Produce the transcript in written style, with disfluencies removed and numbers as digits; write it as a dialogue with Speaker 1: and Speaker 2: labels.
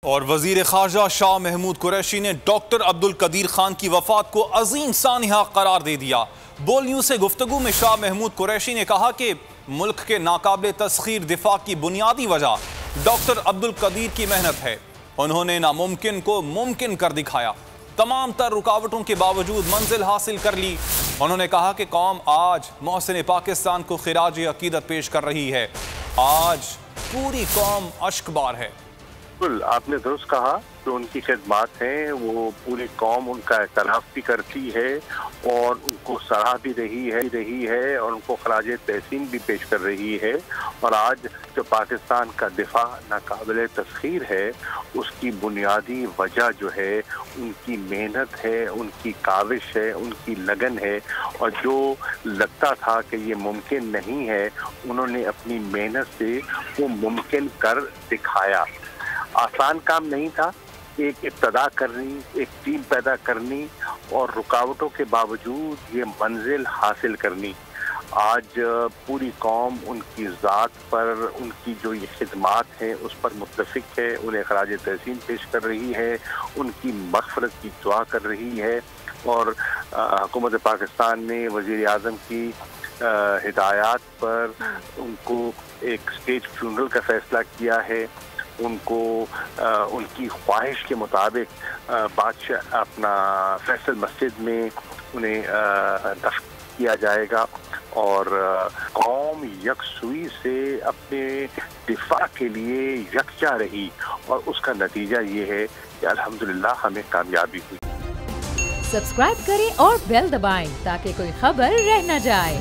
Speaker 1: اور وزیر خارجہ شاہ محمود قریشی نے ڈاکٹر عبدالقدیر خان کی وفات کو عظیم سانحہ قرار دے دیا۔ بول نیوز سے گفتگو میں شاہ محمود قریشی نے کہا کہ ملک کے ناقابل تسخیر دفاع کی بنیادی وجہ ڈاکٹر عبدالقدیر کی محنت ہے۔ انہوں نے ناممکن کو ممکن کر دکھایا، تمام تر رکاوٹوں کے باوجود منزل حاصل کر لی۔ انہوں نے کہا کہ قوم آج محسن پاکستان کو خراج عقیدت پیش کر رہی ہے۔ آج پوری قوم اشکبار ہے۔
Speaker 2: بالکل آپ نے درست کہا، جو ان کی خدمات ہیں وہ پوری قوم ان کا اعتراف بھی کرتی ہے اور ان کو سراہ بھی رہی ہے اور ان کو خراج تحسین بھی پیش کر رہی ہے۔ اور آج جو پاکستان کا دفاع ناقابل تسخیر ہے، اس کی بنیادی وجہ جو ہے ان کی محنت ہے، ان کی کاوش ہے، ان کی لگن ہے، اور جو لگتا تھا کہ یہ ممکن نہیں ہے، انہوں نے اپنی محنت سے وہ ممکن کر دکھایا۔ آسان کام نہیں تھا، ایک ابتدا کرنی، ایک ٹیم پیدا کرنی اور رکاوٹوں کے باوجود یہ منزل حاصل کرنی۔ آج پوری قوم ان کی ذات پر، ان کی جو یہ خدمات ہیں اس پر متفق ہے، انہیں خراج تحسین پیش کر رہی ہے، ان کی مغفرت کی دعا کر رہی ہے۔ اور حکومت پاکستان نے وزیر اعظم کی ہدایات پر ان کو ایک اسٹیٹ فیونرل کا فیصلہ کیا ہے۔ ان کو ان کی خواہش کے مطابق بادشاہ اپنا فیصل مسجد میں انہیں دفن کیا جائے گا، اور قوم یکسوئی سے اپنے دفاع کے لیے یکجا رہی، اور اس کا نتیجہ یہ ہے کہ الحمدللہ ہمیں کامیابی ہوئی۔
Speaker 3: سبسکرائب کریں اور بیل دبائیں تاکہ کوئی خبر رہ نہ جائے۔